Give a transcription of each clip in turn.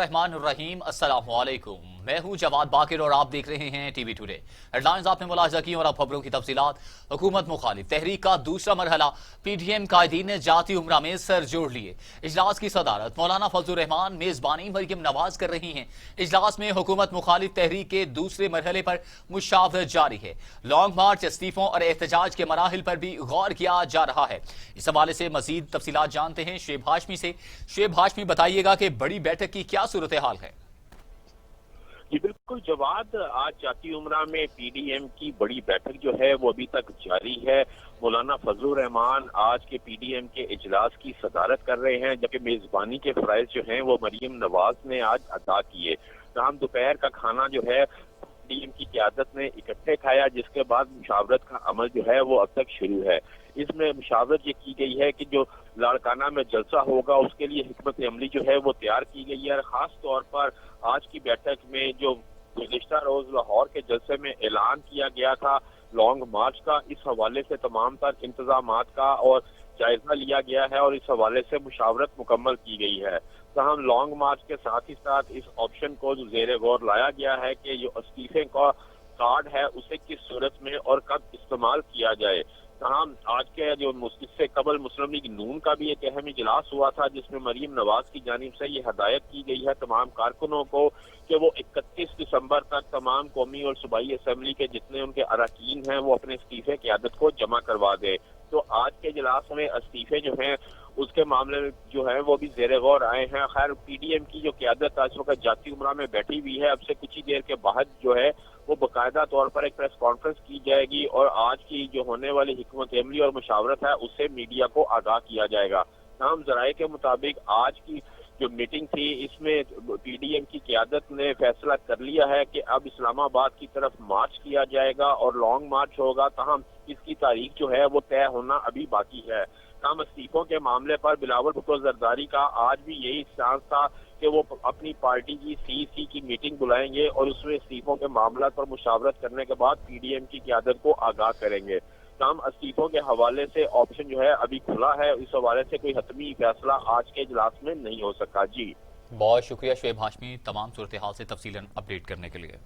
रहमान रहीम, अस्सलाम वालेकुम। मैं हूं जवाद बाकिर और आप देख रहे हैं टीवी टुडे। हेडलाइंस आपने मुलाहिजा की और अब खबरों की तफसीलात। हुकूमत मुखालिफ तहरीक का दूसरा मरहला, पीडीएम कायदीन ने जाती उम्रा में सर जोड़ लिए। इजलास की सदारत मौलाना फजलुर रहमान, मेजबानी मरियम नवाज कर रही हैं। इजलास में हुकूमत मुखालिफ तहरीक के दूसरे मरहले पर मुशावरत जारी है। लॉन्ग मार्च, इस्तीफों और एहतजाज के मराहिल पर भी गौर किया जा रहा है। इस हवाले से मजीद तफसीलात जानते हैं शुएब हाशमी से। शुएब हाशमी, बताइएगा कि बड़ी बैठक की क्या सूरत हाल है? जी बिल्कुल जवाद, आज जाती उमरा में पीडीएम की बड़ी बैठक जो है वो अभी तक जारी है। मौलाना फजलुर रहमान आज के पीडीएम के इजलास की सदारत कर रहे हैं, जबकि मेजबानी के फराइज जो हैं वो मरियम नवाज ने आज अदा किए। शाम दोपहर का खाना जो है पीडीएम की क़यादत ने इकट्ठे खाया, जिसके बाद मुशावरत का अमल जो है वो अब तक शुरू है। इसमें मुशावरत ये की गई है कि जो लाड़काना में जलसा होगा उसके लिए हिकमत अमली जो है वो तैयार की गई है। और खास तौर पर आज की बैठक में जो गुज़िश्ता रोज लाहौर के जलसे में ऐलान किया गया था लॉन्ग मार्च का, इस हवाले से तमाम तर इंतजामात का और जायजा लिया गया है और इस हवाले से मुशावरत मुकम्मल की गई है। तहम लॉन्ग मार्च के साथ ही साथ इस ऑप्शन को जो ज़ेरे गौर लाया गया है कि जो इस्तीफे का कार्ड है उसे किस सूरत में और कब इस्तेमाल किया जाए। तमाम आज के जो इससे कबल मुस्लिम लीग नून का भी एक अहम इजलास हुआ था, जिसमें मरियम नवाज की जानिब से ये हदायत की गई है तमाम कारकुनों को कि वो 31 दिसंबर तक तमाम कौमी और सूबाई असम्बली के जितने उनके अरकान हैं वो अपने इस्तीफे की आदत को जमा करवा दे। तो आज के इजलास में इस्तीफे जो हैं उसके मामले में जो है वो भी ज़ेरे गौर आए हैं। खैर पीडीएम की जो क़यादत आज वक्त जाती उमरा में बैठी हुई है, अब से कुछ ही देर के बाद जो है वो बाकायदा तौर पर एक प्रेस कॉन्फ्रेंस की जाएगी और आज की जो होने वाली हिकमत अमली और मुशावरत है उससे मीडिया को आगाह किया जाएगा। तमाम जराये के मुताबिक आज की जो मीटिंग थी इसमें पीडीएम की क़यादत ने फैसला कर लिया है कि अब इस्लामाबाद की तरफ मार्च किया जाएगा और लॉन्ग मार्च होगा। तहम इसकी तारीख जो है वो तय होना अभी बाकी है। तमाम इस्तीफों के मामले पर बिलावल भुट्टो जरदारी का आज भी यही स्टांस था कि वो अपनी पार्टी की सीईसी की मीटिंग बुलाएंगे और उसमें इस्तीफों के मामला पर मुशावरत करने के बाद पीडीएम की क़यादत को आगाह करेंगे। तमाम इस्तीफों के हवाले से ऑप्शन जो है अभी खुला है, इस हवाले से कोई हतमी फैसला आज के इजलास में नहीं हो सका। जी बहुत शुक्रिया शुएब हाशमी, तमाम सूरत हाल से तफसीलन अपडेट करने के लिए।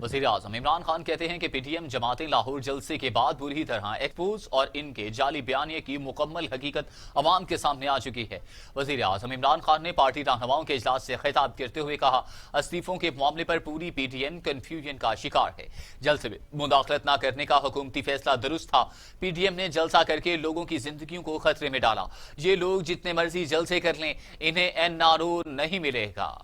वज़ीर आज़म इमरान खान कहते हैं कि पीटीएम जमातें लाहौर जलसे के बाद बुरी तरह एक्सपोज और इनके जाली बयानिए की मुकम्मल हकीकत अवाम के सामने आ चुकी है। वज़ीर आज़म इमरान खान ने पार्टी रहनुमाओं के इजलास से खिताब करते हुए कहा, इस्तीफों के मामले पर पूरी पीटीएम कन्फ्यूजन का शिकार है। जलसे में मुदाखलत न करने का हुकूमती फैसला दुरुस्त था। पीटीएम ने जलसा करके लोगों की जिंदगियों को खतरे में डाला। ये लोग जितने मर्जी जलसे कर लें, इन्हें एनआरओ नहीं मिलेगा।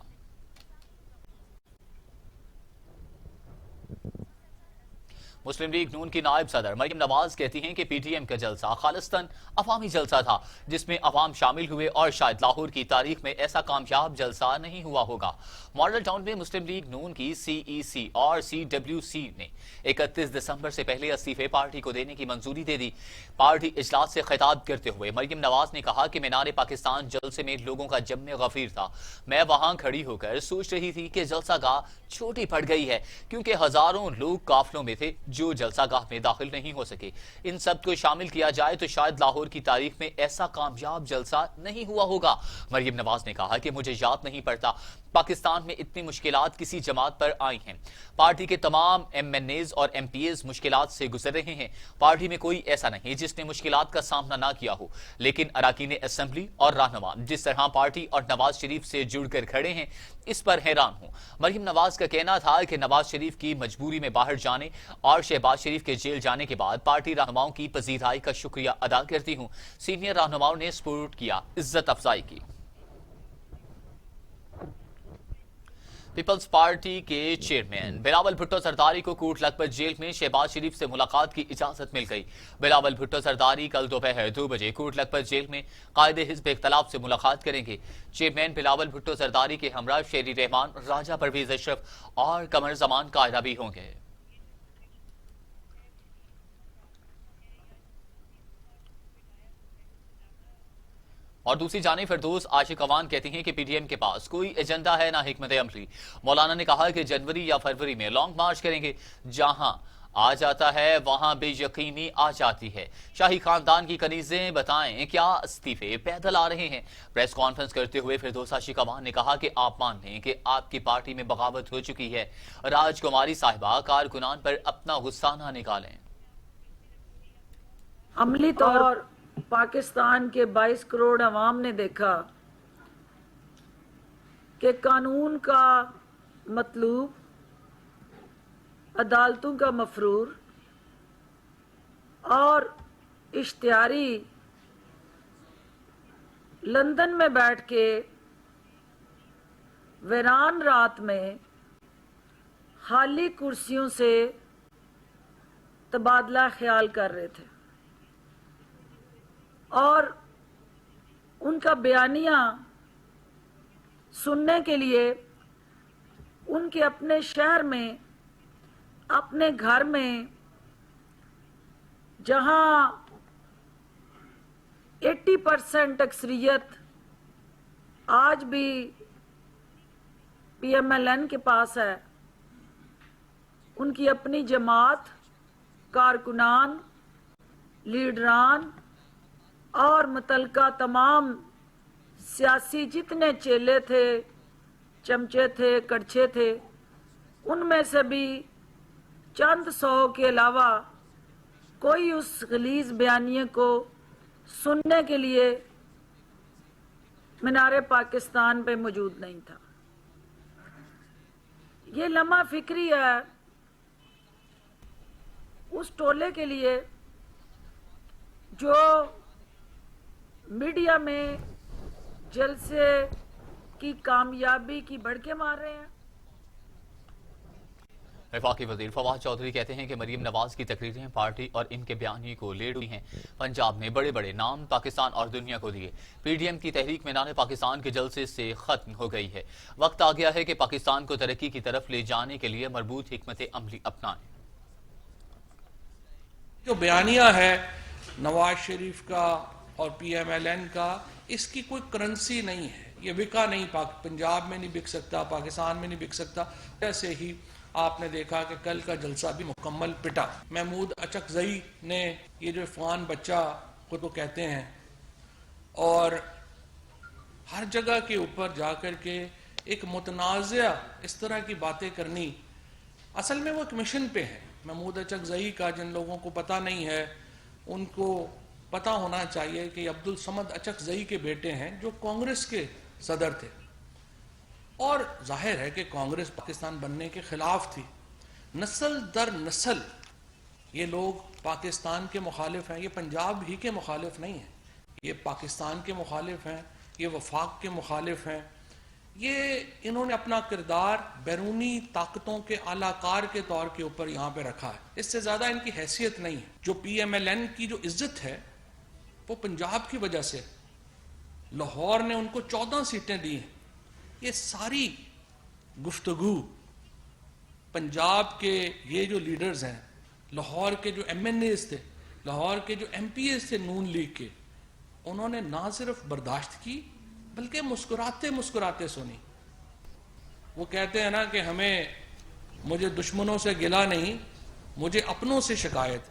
मुस्लिम लीग नून की नायब सदर मरियम नवाज कहती हैं कि पीटीएम का जलसा खालिस्तान अवामी जलसा था जिसमें अवाम शामिल हुए और शायद लाहौर की तारीख में ऐसा कामयाब जलसा नहीं हुआ होगा। मॉडल टाउन में मुस्लिम लीग नून की सीईसी और सीडब्ल्यूसी ने 31 दिसंबर से पहले इस्तीफे पार्टी को देने की मंजूरी दे दी। पार्टी इजलास से खिताब करते हुए मरियम नवाज ने कहा कि मीनार पाकिस्तान जलसे में लोगों का जम्मे गफीर था। मैं वहां खड़ी होकर सोच रही थी कि जलसा गाह छोटी पड़ गई है क्योंकि हजारों लोग काफिलों में थे जो जलसा गाह में दाखिल नहीं हो सके। इन सब को शामिल किया जाए तो शायद लाहौर की तारीख में ऐसा कामयाब जलसा नहीं हुआ होगा। मरियम नवाज ने कहा कि मुझे याद नहीं पड़ता पाकिस्तान में इतनी मुश्किलात किसी जमात पर आई हैं। पार्टी के तमाम एमएनएज और एमपीएज मुश्किलात से गुजर रहे हैं। पार्टी में कोई ऐसा नहीं जिसने मुश्किलात का सामना ना किया हो, लेकिन अरकान असेंबली और रहनुमा जिस तरह पार्टी और नवाज शरीफ से जुड़कर खड़े हैं, इस पर हैरान हूं। मरियम नवाज का कहना था कि नवाज शरीफ की मजबूरी में बाहर जाने और शहबाज शरीफ के जेल जाने के बाद पार्टी रहनुमाओं की पजीराई का शुक्रिया अदा करती हूं। सीनियर रहनुमाओं ने सपोर्ट किया, इज्जत अफजाई की। पीपल्स पार्टी के चेयरमैन बिलावल भुट्टो जरदारी को कोट लखपत जेल में शहबाज शरीफ से मुलाकात की इजाजत मिल गई। बिलावल भुट्टो जरदारी कल दोपहर 2 बजे कोट लखपत जेल में कायदे हिज़्ब इख्तिलाफ से मुलाकात करेंगे। चेयरमैन बिलावल भुट्टो जरदारी के हमरा शेरी रहमान, राजा परवेज अशरफ और कमर जमान कायदा भी होंगे। और दूसरी जानिब फिरदौस आशिक अवान कहती हैं कि पीटीएम के पास कोई एजेंडा है ना हिकमत अमली। मौलाना ने कहा कि जनवरी या फरवरी में लॉन्ग मार्च करेंगे, जहां آ جاتا ہے وہاں بے یقینی آ جاتی ہے۔ شاہی خاندان کی کنیزیں بتائیں کیا استعفے پیدل آ رہے ہیں؟ پریس کانفرنس کرتے ہوئے فردوسہ شیخوان نے کہا کہ آپ مان لیں کہ آپ کی پارٹی میں بغاوت ہو چکی ہے۔ راج کماری صاحبہ کارکنان پر اپنا غصہ نہ نکالیں۔ عملی طور پاکستان کے 22 کروڑ عوام نے دیکھا کہ قانون کا مطلوب، عدالتوں کا مفرور اور اشتہاری لندن میں بیٹھ کے ویران رات میں خالی کرسیوں سے تبادلہ خیال کر رہے تھے، اور ان کا بیانیہ سننے کے لیے ان کے اپنے شہر میں، اپنے گھر میں، جہاں 80% اکثریت آج بھی پی ایم ایل این کے پاس ہے، ان کی اپنی جماعت، کارکنان، لیڈران اور متعلقہ تمام سیاسی جتنے چیلے تھے، چمچے تھے، کڑچھے تھے، ان میں سے بھی چند سو کے علاوہ کوئی اس غلیظ بیانیے کو سننے کے لیے مینار پاکستان پہ موجود نہیں تھا۔ یہ لمحہ فکری ہے اس ٹولے کے لیے جو میڈیا میں جلسے کی کامیابی کی بڑکے مار رہے ہیں۔ وفاقی وزیر فواد چودھری کہتے ہیں کہ مریم نواز کی تقریریں پارٹی اور ان کے بیانیے کو لیڈ ہوئی ہیں۔ پنجاب نے بڑے بڑے نام پاکستان اور دنیا کو دیے۔ پی ڈی ایم کی تحریک مینار پاکستان کے جلسے سے ختم ہو گئی ہے۔ وقت آ گیا ہے کہ پاکستان کو ترقی کی طرف لے جانے کے لیے مربوط حکمت عملی اپنائیں۔ جو بیانیہ ہے نواز شریف کا اور پی ایم ایل این کا، اس کی کوئی کرنسی نہیں ہے، یہ بکا نہیں، پنجاب میں نہیں بک سکتا، پاکستان میں نہیں بک سکتا۔ ایسے ہی آپ نے دیکھا کہ کل کا جلسہ بھی مکمل پٹا۔ محمود اچکزئی نے یہ جو افغان بچہ خود کو کہتے ہیں، اور ہر جگہ کے اوپر جا کر کے ایک متنازع اس طرح کی باتیں کرنی، اصل میں وہ ایک مشن پہ ہے۔ محمود اچکزئی کا جن لوگوں کو پتہ نہیں ہے ان کو پتہ ہونا چاہیے کہ عبدالصمد اچکزئی کے بیٹے ہیں جو کانگریس کے صدر تھے، اور ظاہر ہے کہ کانگریس پاکستان بننے کے خلاف تھی۔ نسل در نسل یہ لوگ پاکستان کے مخالف ہیں، یہ پنجاب ہی کے مخالف نہیں ہیں، یہ پاکستان کے مخالف ہیں، یہ وفاق کے مخالف ہیں۔ یہ انہوں نے اپنا کردار بیرونی طاقتوں کے اعلی کار کے طور کے اوپر یہاں پہ رکھا ہے، اس سے زیادہ ان کی حیثیت نہیں ہے۔ جو پی ایم ایل این کی جو عزت ہے وہ پنجاب کی وجہ سے، لاہور نے ان کو 14 سیٹیں دی ہیں۔ یہ ساری گفتگو پنجاب کے یہ جو لیڈرز ہیں، لاہور کے جو ایم این ایز تھے، لاہور کے جو ایم پی ایز تھے نون لیگ کے، انہوں نے نہ صرف برداشت کی بلکہ مسکراتے مسکراتے سنی۔ وہ کہتے ہیں نا کہ مجھے دشمنوں سے گلہ نہیں، مجھے اپنوں سے شکایت۔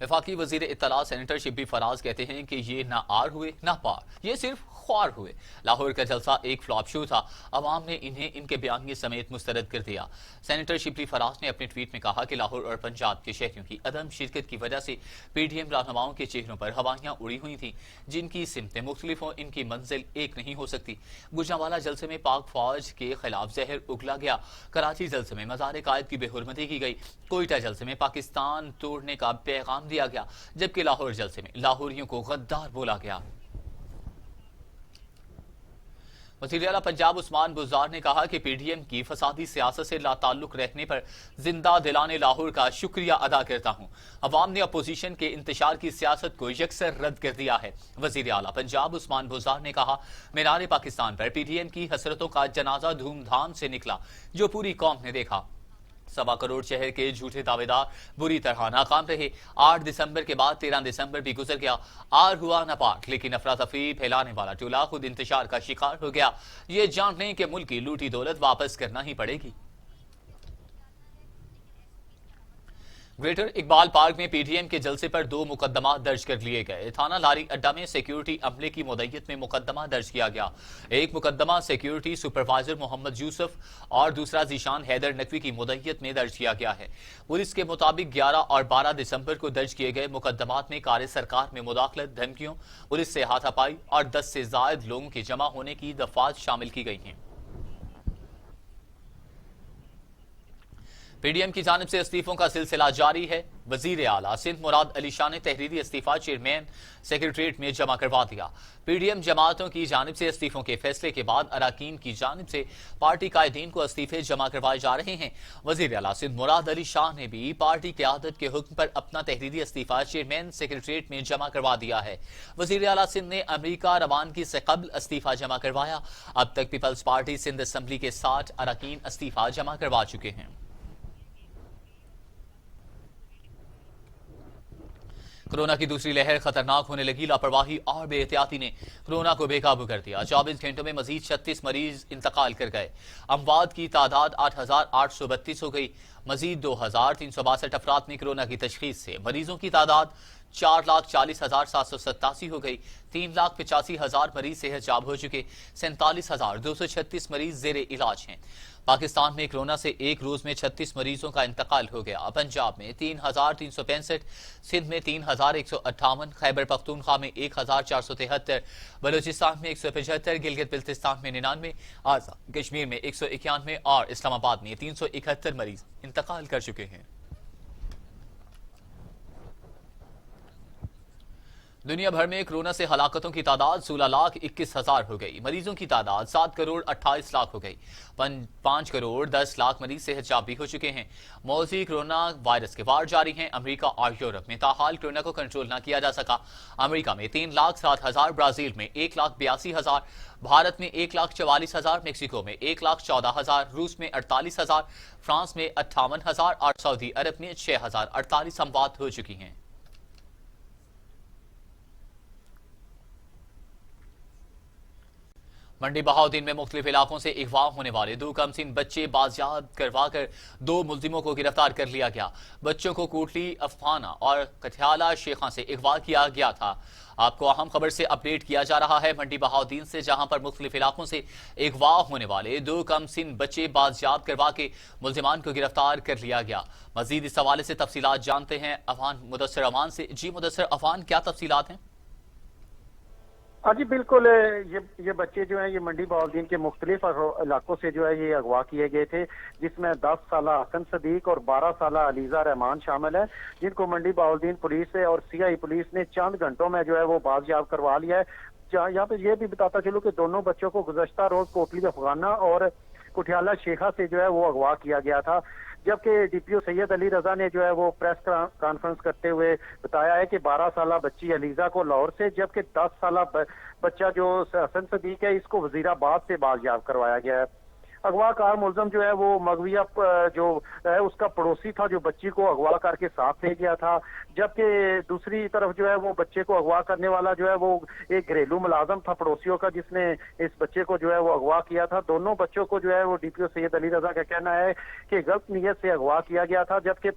وفاقی وزیر اطلاع سینیٹر شبلی فراز کہتے ہیں کہ یہ نہ آر ہوئے نہ پار، یہ صرف خوار ہوئے۔ لاہور کا جلسہ ایک فلاپ شو تھا، عوام نے انہیں ان کے بیانیے سمیت مسترد کر دیا۔ سینیٹر شبلی فراز نے اپنے ٹویٹ میں کہا کہ لاہور اور پنجاب کے شہریوں کی عدم شرکت کی وجہ سے پی ڈی ایم رہنماؤں کے چہروں پر ہوائیاں اڑی ہوئی تھیں، جن کی سمتیں مختلف ہوں، ان کی منزل ایک نہیں ہو سکتی۔ گوجرانوالہ جلسے میں پاک فوج کے خلاف زہر اگلا گیا، کراچی جلسے میں مزار قائد کی بے حرمتی کی گئی، کوئٹہ جلسے میں پاکستان توڑنے کا پیغام دیا گیا، جبکہ لاہور جلسے میں لاہوریوں کو غدار بولا گیا۔ وزیر اعلیٰ پنجاب عثمان بزدار نے کہا کہ پی ڈی ایم کی فسادی سیاست سے لا تعلق رہنے پر زندہ دلانے لاہور کا شکریہ ادا کرتا ہوں۔ عوام نے اپوزیشن کے انتشار کی سیاست کو یکسر رد کر دیا ہے۔ وزیر اعلیٰ پنجاب عثمان بزدار نے کہا، مینار پاکستان پر پی ڈی ایم کی حسرتوں کا جنازہ دھوم دھام سے نکلا، جو پوری قوم نے دیکھا۔ 1.25 کروڑ شہر کے جھوٹے دعوے دار بری طرح ناکام رہے۔ 8 دسمبر کے بعد 13 دسمبر بھی گزر گیا، آر ہوا نہ پار، لیکن افراتفری پھیلانے والا ٹولہ خود انتشار کا شکار ہو گیا۔ یہ جان لیں کہ ملک کی لوٹی دولت واپس کرنا ہی پڑے گی۔ ग्रेटर इकबाल पार्क में पीडीएम के जलसे पर 2 मुकदमा दर्ज कर लिए गए। थाना लारी अड्डा में सिक्योरिटी अमले की मुद्दत में मुकदमा दर्ज किया गया। एक मुकदमा सिक्योरिटी सुपरवाइजर मोहम्मद यूसुफ और दूसरा जीशान हैदर नकवी की मुद्दत में दर्ज किया गया है। पुलिस के मुताबिक 11 और 12 दिसंबर को दर्ज किए गए मुकदमात में कार्य सरकार में मुदाखलत, धमकियों, पुलिस से हाथापाई और 10 से ज्यादा लोगों के जमा होने की दफात शामिल की गई हैं। पीडीएम की जानिब से इस्तीफों का सिलसिला जारी है। वजीर आला सिंध मुराद अली शाह ने तहरीरी इस्तीफा चेयरमैन सेक्रेटरीट में जमा करवा दिया। पीडीएम जमातों की जानिब से इस्तीफों के फैसले के बाद अरकान की जानिब से पार्टी कायदीन को इस्तीफे जमा करवाए जा रहे हैं। वजीर आला सिंध मुराद अली शाह ने भी पार्टी क़यादत के हुक्म पर अपना तहरीरी इस्तीफा चेयरमैन सेक्रेटरीट में जमा करवा दिया है। वजीर आला सिंध ने अमरीका रवानगी से कबल इस्तीफा जमा करवाया। अब तक पीपल्स पार्टी सिंध असम्बली के 60 अरकान इस्तीफा जमा करवा चुके हैं। कोरोना की दूसरी लहर खतरनाक होने लगी। लापरवाही और बेएहतियाती ने कोरोना को बेकाबू कर दिया। 24 घंटों में मजीद 36 मरीज इंतकाल कर गए। अमवात की तादाद 8,832 हो गई। मजीद 2,362 अफराद में कोरोना की तशखीस से मरीजों की तादाद 4,40,787 हो गई। 3,85,000 मरीज सेहतयाब हो चुके। 47,236 मरीज जेर इलाज हैं। पाकिस्तान में कोरोना से एक रोज में 36 मरीजों का इंतकाल हो गया। पंजाब में 3,365, सिंध में 3,158, खैबर पख्तूनख्वा में 1,473, बलूचिस्तान में 175, गिलगित बिल्तिस्तान में 99, आजाद कश्मीर में 191 और इस्लामाबाद में 371 मरीज इंतकाल कर चुके हैं। दुनिया भर में कोरोना से हलाकतों की तादाद 16,21,000 हो गई। मरीजों की तादाद 7 करोड़ 28 लाख हो गई। 5 करोड़ 10 लाख मरीज सेहतयाब भी हो चुके हैं। मौजी कोरोना वायरस के वार जारी हैं अमेरिका और यूरोप में। ताहाल कोरोना को कंट्रोल न किया जा सका। अमेरिका में 3,07,000, ब्राजील में 1,82,000, भारत में 1,44,000, मेक्सिको में 1,14,000, रूस में 48,000, फ्रांस में 58,000 और सऊदी अरब में 6,048 अमवात हो चुकी हैं। मंडी बहाउद्दीन में मुख्तलिफ इलाकों से अगवा होने वाले 2 कमसिन बच्चे बाजियाब करवा कर 2 मुलजिमों को गिरफ्तार कर लिया गया। बच्चों को कोटली अफाना और कठियाला शेखा से अगवा किया गया था। आपको अहम खबर से अपडेट किया जा रहा है मंडी बहाउद्दीन से, जहां पर मुख्तलिफ इलाकों से अगवा होने वाले 2 कमसिन बच्चे बाजियाब करवा के मुलजिमान को गिरफ्तार कर लिया गया। मजीद इस हवाले से तफसीलात जानते हैं अफान मुदस्सिर अमान से। जी मुदस्सिर अफान, क्या तफसीलात हैं? जी बिल्कुल, ये बच्चे जो हैं ये मंडी बहाउद्दीन के मुख्तलिफ इलाकों से जो है ये अगवा किए गए थे, जिसमें 10 साला हसन सदीक और 12 साला अलीजा रहमान शामिल है, जिनको मंडी बहाउद्दीन पुलिस और सीआई पुलिस ने चंद घंटों में जो है वो बाजियाब करवा लिया है। यहाँ पे ये भी बताता चलूं कि दोनों बच्चों को गुज़श्ता रोज कोटली अफगाना और कुठियाला शेखा से जो है वो अगवा किया गया था। जबकि डीपीओ सैयद अली रजा ने जो है वो प्रेस कॉन्फ्रेंस करते हुए बताया है कि 12 साला बच्ची अलीजा को लाहौर से, जबकि 10 साला बच्चा जो हसन सदीक है इसको वजीराबाद से बाजियाब करवाया गया है। अगवाकार मुलजम जो है वो मगविया जो है उसका पड़ोसी था जो बच्ची को अगवा करके साथ ले गया था, जबकि दूसरी तरफ जो है वो बच्चे को अगवा करने वाला जो है वो एक घरेलू मुलाजम था पड़ोसियों का, जिसने इस बच्चे को जो है वो अगवा किया था। दोनों बच्चों को जो है वो डीपीओ सैयद अली रजा का कहना है कि गलत नीयत से अगवा किया गया था। जबकि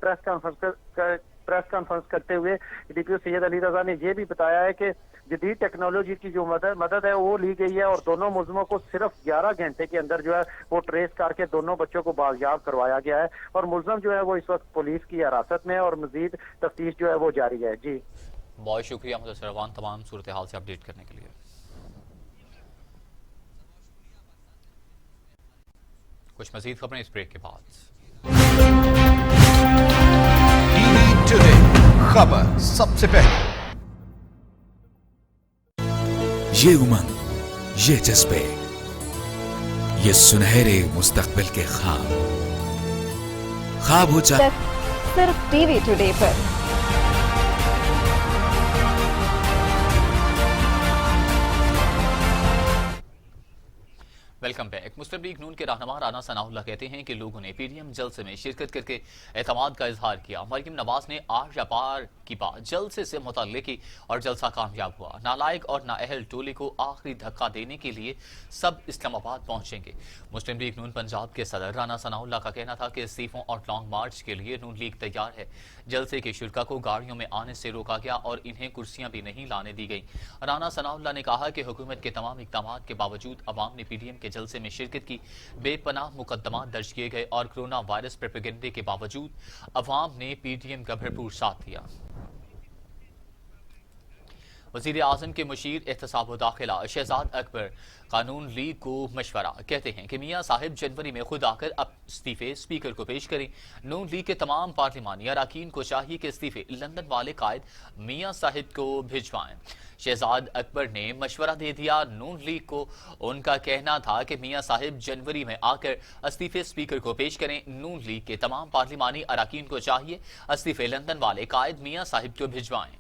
प्रेस कॉन्फ्रेंस करते हुए डीपीओ सैयद अली रजा ने यह भी बताया है कि जदीद टेक्नोलॉजी की जो मदद है वो ली गई है और दोनों मुलजमों को सिर्फ 11 घंटे के अंदर जो है वो ट्रेस करके दोनों बच्चों को बाजियाब करवाया गया है और मुलजम जो है वो इस वक्त पुलिस की हिरासत में और मजीद तफ्तीश जो है वो जारी है। जी बहुत शुक्रिया मुदस्सिर अमान तमाम सूरत हाल से अपडेट करने के लिए। कुछ मजीद खबरें इस ब्रेक के बाद। टीवी टुडे खबर सबसे पहले। ये उमंग, ये जज्बे, ये सुनहरे मुस्तकबिल के ख्वाब हो जाए सिर्फ टीवी टुडे पर। Welcome back. मुस्लिम लीग नून के रहनुमा राना सनाउल्लाह कहते हैं कि लोगों ने पीडीएम जलसे में शिरकत करके एतमाद का इजहार किया। मरियम नवाज ने आर या पार की बात जलसे से मुतल्लिक की और जलसा कामयाब हुआ। नालायक और नाअहल टोले को आखिरी धक्का देने के लिए सब इस्लामाबाद पहुंचेंगे। मुस्लिम लीग नून पंजाब के सदर राना सनाउल्लाह का कहना था कि इस्तीफों और लॉन्ग मार्च के लिए नून लीग तैयार है। जलसे के शुरा को गाड़ियों में आने से रोका गया और इन्हें कुर्सियां भी नहीं लाने दी गई। राना सनाउल्लाह ने कहा कि हुकूमत के तमाम इक़दामात के बावजूद अवाम ने पीडीएम के जलसे में शिरकत की। बेपनाह मुकदमात दर्ज किए गए और कोरोना वायरस प्रोपेगेंडे के बावजूद अवाम ने पीडीएम का भरपूर साथ दिया। वज़ीर आज़म के मुशीर एहतसाब व दाखिला शहजाद अकबर कानून लीग को मशवरा कहते हैं कि मियाँ साहिब जनवरी में खुद आकर अब इस्तीफे स्पीकर को पेश करें। नून लीग के तमाम पार्लिमानी अरकान को चाहिए कि इस्तीफे लंदन वाले कायद मियाँ साहिब को भिजवाएं। शहजाद अकबर ने मशवरा दे दिया नून लीग को। उनका कहना था कि मियाँ साहिब जनवरी में आकर इस्तीफे स्पीकर को पेश करें। नून लीग के तमाम पार्लिमानी अरकान को चाहिए इस्तीफे लंदन वाले कायद मियाँ साहिब को भिजवाएं।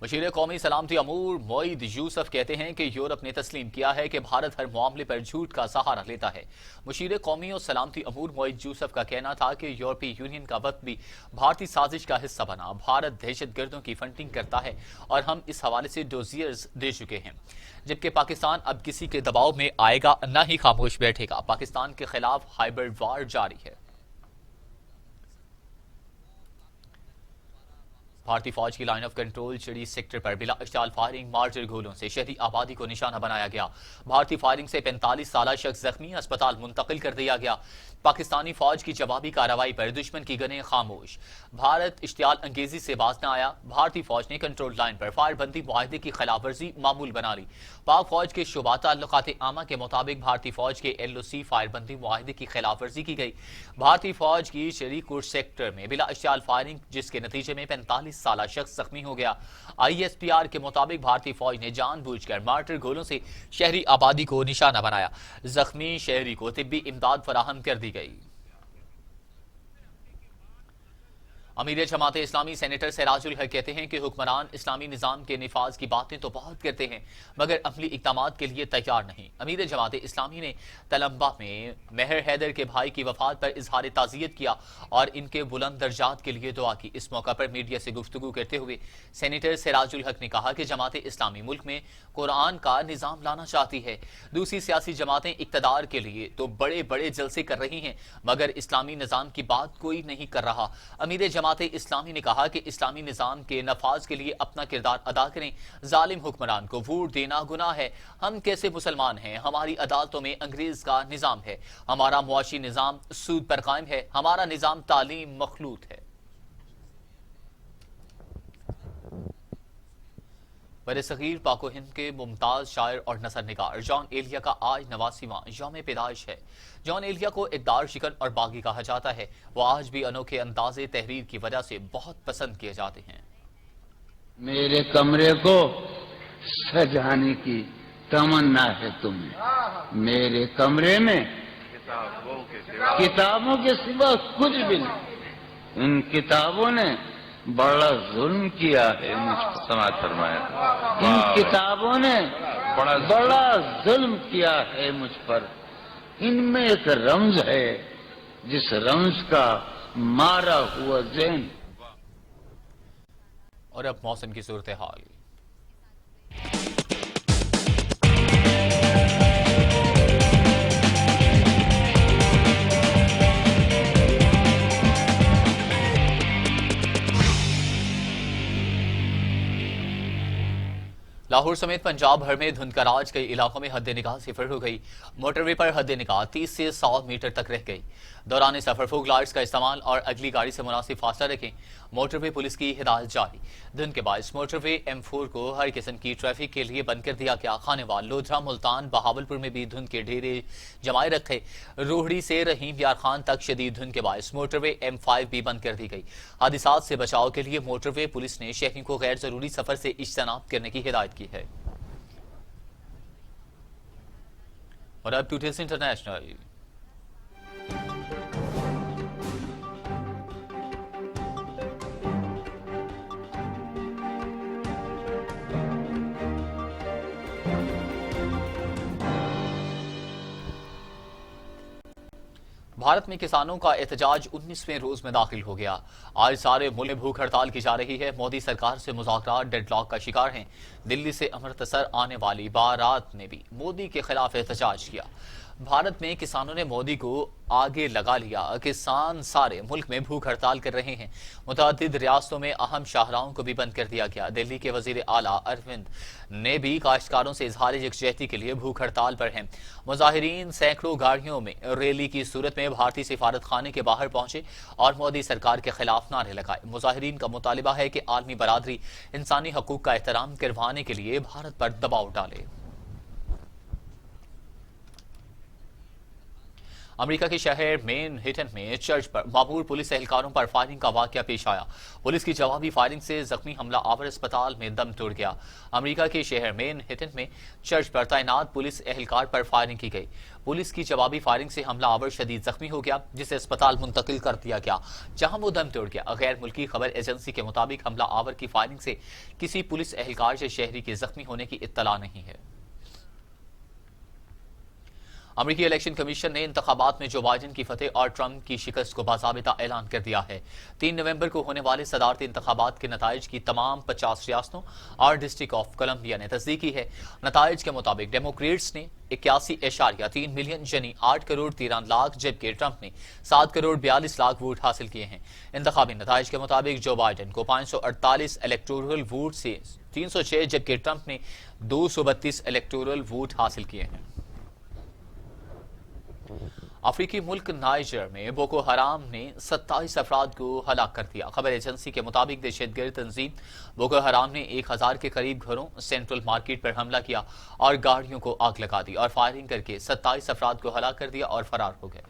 मुशीर कौमी सलामती अमूर मोईद यूसुफ कहते हैं कि यूरोप ने तस्लीम किया है कि भारत हर मामले पर झूठ का सहारा लेता है। मुशीर कौमी और सलामती अमूर मोईद यूसुफ का कहना था कि यूरोपीय यूनियन का वक्त भी भारतीय साजिश का हिस्सा बना। भारत दहशतगर्दों की फंडिंग करता है और हम इस हवाले से डोजियर्स दे चुके हैं, जबकि पाकिस्तान अब किसी के दबाव में आएगा न ही खामोश बैठेगा। पाकिस्तान के खिलाफ हाइब्रिड वार जारी है। भारतीय फौज की लाइन ऑफ कंट्रोल चिड़ी सेक्टर पर बिला इश्ताल फायरिंग मार्टर गोलों से शहरी आबादी को निशाना बनाया गया। भारतीय फायरिंग से 45 साला शख्स जख्मी, अस्पताल मुंतकिल कर दिया गया। पाकिस्तानी फौज की जवाबी कार्रवाई पर दुश्मन की गनें खामोश। भारत इश्तियाल अंगेजी से बाज न आया। भारतीय फौज ने कंट्रोल लाइन पर फायरबंदी मुआहदे की खिलाफवर्जी मामूल बना ली। पाक फौज के शुबा ताल्लुकात आमा के मुताबिक भारतीय फौज के LOC फायरबंदी मुआहदे की खिलाफवर्जी की गई। भारतीय फौज की शरीकोट सेक्टर में बिला इश्तियाल फायरिंग जिसके नतीजे में 45 साला शख्स जख्मी हो गया। ISPR के मुताबिक भारतीय फौज ने जानबूझकर मार्टर गोलों से शहरी आबादी को निशाना बनाया। जख्मी शहरी को तिब्बी इमदाद फराहम कर दी गई। अमीर जमात इस्लामी सेनेटर सिराजुल हक कहते हैं कि हुक्मरान इस्लामी निज़ाम के निफाज की बातें तो बहुत करते हैं मगर अमली इक़दामात के लिए तैयार नहीं। अमीर जमात इस्लामी ने तलम्बा में मेहर हैदर के भाई की वफात पर इजहार ताज़ियत किया और इनके बुलंद दर्जात के लिए दुआ की। इस मौका पर मीडिया से गुफ्तगू करते हुए सेनेटर सिराजुल हक ने कहा कि जमात इस्लामी मुल्क में कुरान का निज़ाम लाना चाहती है। दूसरी सियासी जमातें इक़्तिदार के लिए तो बड़े बड़े जलसे कर रही हैं मगर इस्लामी निज़ाम की बात कोई नहीं कर रहा। अमीर जमात इस्लामी ने कहा कि इस्लामी निज़ाम के नफाज के लिए अपना किरदार अदा करें। जालिम हुक्मरान को वोट देना गुनाह है। हम कैसे मुसलमान हैं? हमारी अदालतों में अंग्रेज का निज़ाम है। हमारा मुआशी निज़ाम सूद पर कायम है। हमारा निज़ाम तालीम मखलूत है। बरसगीर पाको हिंद के मुमताज शायर और नसर निगार जॉन एलिया का आज 89वां यौम पैदाइश है। जॉन एलिया को इक़दार शिकन और बागी कहा जाता है। वो आज भी अनोखे अंदाज़े तहरीर की वजह से बहुत पसंद किए जाते हैं। मेरे कमरे को सजाने की तमन्ना है तुम्हें। मेरे कमरे में किताबों के सिवा कुछ भी नहीं। इन किताबों ने बड़ा जुल्म किया है मुझ पर। समाज फरमाया, इन किताबों ने बड़ा जुल्म किया है मुझ पर। इनमें एक रमज है जिस रमज का मारा हुआ ज़हन। और अब मौसम की सूरत हाल। लाहौर समेत पंजाब भर में धुंध का राज कई इलाकों में हद निगाह सिफर हो गई। मोटरवे पर हद निगाह 30 से 100 मीटर तक रह गई। दौरान सफर फोग लाइट्स का इस्तेमाल और अगली गाड़ी से मुनासिब फासला रखें। मोटरवे पुलिस की हिदायत जारी। धुंध के बायस मोटरवे M4 को हर किस्म की ट्रैफिक के लिए बंद कर दिया गया। खानेवाल, लोधरा, मुल्तान, बहावलपुर में भी धुंध के ढेरे जमाए रखे। रोहड़ी से रहीम यार खान तक शदीद धुंध के बायस मोटरवे M5 भी बंद कर दी गई। हादिसात से बचाव के लिए मोटरवे पुलिस ने शहरियों को गैर जरूरी सफर से इज्तनाब करने की हिदायत की है। और अब टूडेज इंटरनेशनल। भारत में किसानों का एहतजाज 19वें रोज में दाखिल हो गया। आज सारे मुल्क में भूख हड़ताल की जा रही है। मोदी सरकार से मुज़ाकरात डेडलॉक का शिकार हैं। दिल्ली से अमृतसर आने वाली बारात ने भी मोदी के खिलाफ एहतजाज किया। भारत में किसानों ने मोदी को आगे लगा लिया। किसान सारे मुल्क में भूख हड़ताल कर रहे हैं। मुतअद्दिद रियासतों में अहम शाहराहों को भी बंद कर दिया गया। दिल्ली के वजीर आला अरविंद ने भी काश्तकारों से इजहार यकजहती के लिए भूख हड़ताल पर हैं। मुजाहिरीन सैकड़ों गाड़ियों में रैली की सूरत में भारतीय सिफारत खाने के बाहर पहुंचे और मोदी सरकार के खिलाफ नारे लगाए। मुजाहिरीन का मुतालिबा है कि आलमी बरादरी इंसानी हकूक का एहतराम करवाने के लिए भारत पर दबाव डाले। अमेरिका के शहर मैनहट्टन में चर्च पर मामूर पुलिस एहलकारों पर फायरिंग का वाकया पेश आया। पुलिस की जवाबी फायरिंग से जख्मी हमला आवर अस्पताल में दम तोड़ गया। अमेरिका के शहर मैनहट्टन में चर्च पर तैनात पुलिस एहलकार पर फायरिंग की गई। पुलिस की जवाबी फायरिंग से हमला आवर शदीद जख्मी हो गया, जिसे अस्पताल मुंतकिल कर दिया गया, जहां वो दम तोड़ गया। गैर मुल्की खबर एजेंसी के मुताबिक हमला आवर की फायरिंग से किसी पुलिस एहलकार से शहरी के जख्मी होने की इत्तला नहीं है। अमेरिकी इलेक्शन कमीशन ने इंतखाबात में जो बाइडेन की फतेह और ट्रंप की शिकस्त को बाज़ाबिता ऐलान कर दिया है। 3 नवंबर को होने वाले सदारती इंतखाबात के नताइज की तमाम 50 रियासतों और डिस्ट्रिक्ट ऑफ कोलंबिया ने तस्दीक की है। नताइज के मुताबिक डेमोक्रेट्स ने 81.3 मिलियन यानी 8 करोड़ 13 लाख, जबकि ट्रंप ने 7 करोड़ 42 लाख वोट हासिल किए हैं। इंतखाबी नताइज के मुताबिक जो बाइडेन को 548 इलेक्टोरल वोट से 306, जबकि ट्रंप ने 232 इलेक्टोरल वोट हासिल किए हैं। अफ्रीकी मुल्क नाइजर में बोको हराम ने 27 अफराद को हलाक कर दिया। खबर एजेंसी के मुताबिक दहशतगर्द तंजीम बोको हराम ने 1000 के करीब घरों, सेंट्रल मार्केट पर हमला किया और गाड़ियों को आग लगा दी और फायरिंग करके 27 अफराद को हलाक कर दिया और फरार हो गए।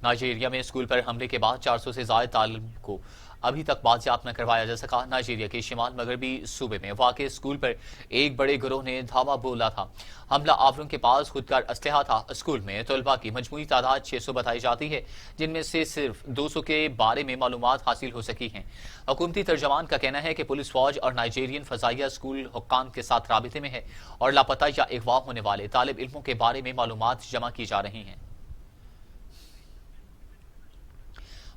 नाइजीरिया में स्कूल पर हमले के बाद 400 से ज्यादा तालिब को अभी तक बाजियाब न करवाया जा सका। नाइजीरिया के शिमाल मगरबी सूबे में वाक़ स्कूल पर एक बड़े गिरोह ने धावा बोला था। हमला आवरों के पास खुदकार असलहा था। स्कूल में तलबा की मजमूई तादाद 600 बताई जाती है, जिनमें से सिर्फ 200 के बारे में मालूमात हासिल हो सकी हैं। हुकूमती तर्जमान का कहना है कि पुलिस फौज और नाइजीरियन फजाइया स्कूल हुक्काम के साथ राबिते में है और लापता या अगवा होने वाले तालिब इल्मों के बारे में मालूमात जमा की जा रही हैं।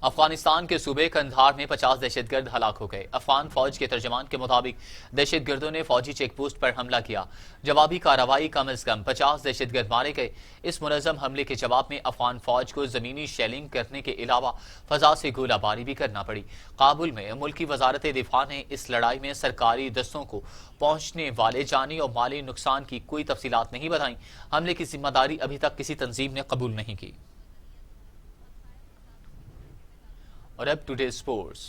अफगानिस्तान के सूबे कंधार में 50 दहशतगर्द हलाक हो गए। अफगान फौज के तर्जमान के मुताबिक दहशतगर्दों ने फौजी चेक पोस्ट पर हमला किया। जवाबी कार्रवाई कम अज कम 50 दहशतगर्द मारे गए। इस मुनज़्ज़म हमले के जवाब में अफगान फौज को जमीनी शेलिंग करने के अलावा फजा से गोलाबारी भी करना पड़ी। काबुल में मुल्की वजारत दिफा ने इस लड़ाई में सरकारी दस्तों को पहुंचने वाले जानी और माली नुकसान की कोई तफसीलात नहीं बताई। हमले की जिम्मेदारी अभी तक किसी तंजीम ने कबूल नहीं की। और अब टुडे स्पोर्ट्स।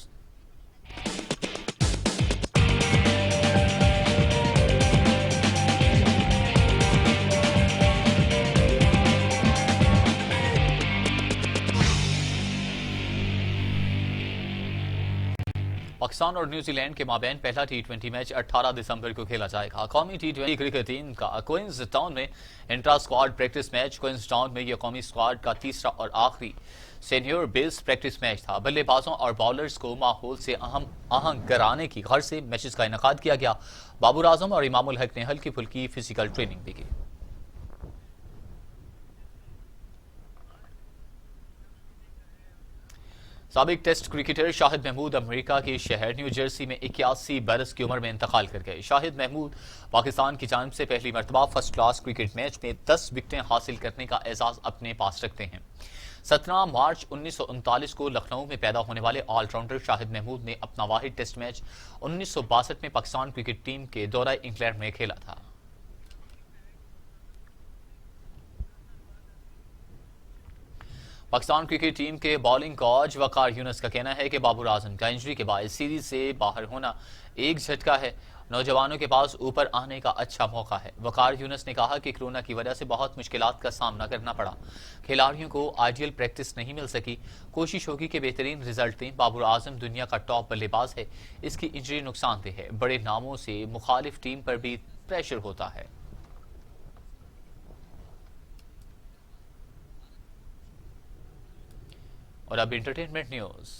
पाकिस्तान और न्यूजीलैंड के माबैन पहला T20 मैच 18 दिसंबर को खेला जाएगा। कौमी T20 क्रिकेट टीम का क्वींस टाउन में intra squad practice match. Queens Town में यह कौमी स्क्वाड का तीसरा और आखिरी सीनियर बेस प्रैक्टिस मैच था। बल्लेबाजों और बॉलर्स को माहौल से आहंग कराने की गर्ज से मैचेस का इनेकाद किया गया। बाबर आजम और इमामुल हक ने हल्की फुल्की फिजिकल ट्रेनिंग भी की। साबिक test cricketer Shahid Mahmood America के शहर न्यू जर्सी में 81 बरस की उम्र में इंतकाल कर गए। शाहिद महमूद पाकिस्तान की जानिब से पहली मरतबा फर्स्ट क्लास क्रिकेट मैच में 10 विकेटें हासिल करने का एजाज अपने पास रखते हैं। 17 मार्च 1939 को लखनऊ में पैदा होने वाले ऑलराउंडर शाहिद महमूद ने अपना वाहिद टेस्ट मैच 1962 में पाकिस्तान क्रिकेट टीम के दौरा इंग्लैंड में खेला था। पाकिस्तान क्रिकेट टीम के बॉलिंग कोच वकार यूनुस का कहना है कि बाबर आजम का इंजरी के बाद सीरीज से बाहर होना एक झटका है। नौजवानों के पास ऊपर आने का अच्छा मौका है। वकार यूनुस ने कहा कि कोरोना की वजह से बहुत मुश्किलात का सामना करना पड़ा। खिलाड़ियों को आइडियल प्रैक्टिस नहीं मिल सकी। कोशिश होगी कि बेहतरीन रिजल्ट दें। बाबर आजम दुनिया का टॉप बल्लेबाज है। इसकी इंजरी नुकसानदेह है। बड़े नामों से मुखालिफ टीम पर भी प्रेशर होता है। और अब एंटरटेनमेंट न्यूज।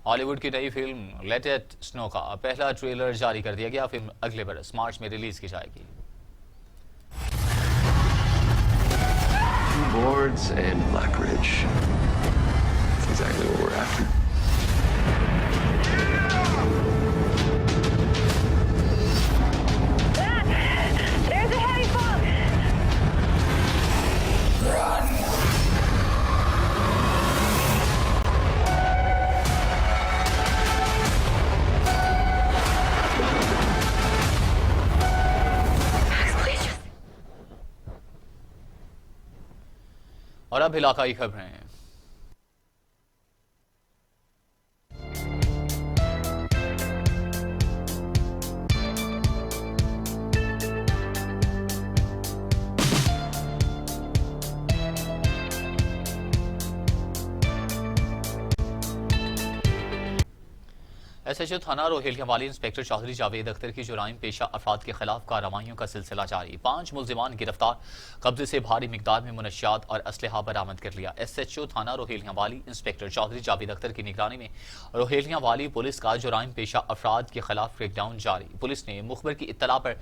ہالی ووڈ کی نئی فلم لیٹ اٹ سنو کا پہلا ٹریلر جاری کر دیا گیا. فلم اگلے برس مارچ میں ریلیز کی جائے گی. Boards and Black Ridge. That's exactly what we're after. There's a heavy fog. اور اب علاقائی خبریں. ایس ایچ او تھانہ روہیلیہ والی انسپیکٹر چودھری جاوید اختر کی جرائم پیشہ افراد کے خلاف کارروائیوں کا سلسلہ جاری. 5 ملزمان گرفتار, قبضے سے بھاری مقدار میں منشیات اور اسلحہ برآمد کر لیا. ایس ایچ او تھانہ روہیلیہ والی انسپیکٹر چودھری جاوید اختر کی نگرانی میں روہیلیہ والی پولیس کا جرائم پیشہ افراد کے خلاف کریک ڈاؤن جاری. پولیس نے مخبر کی اطلاع پر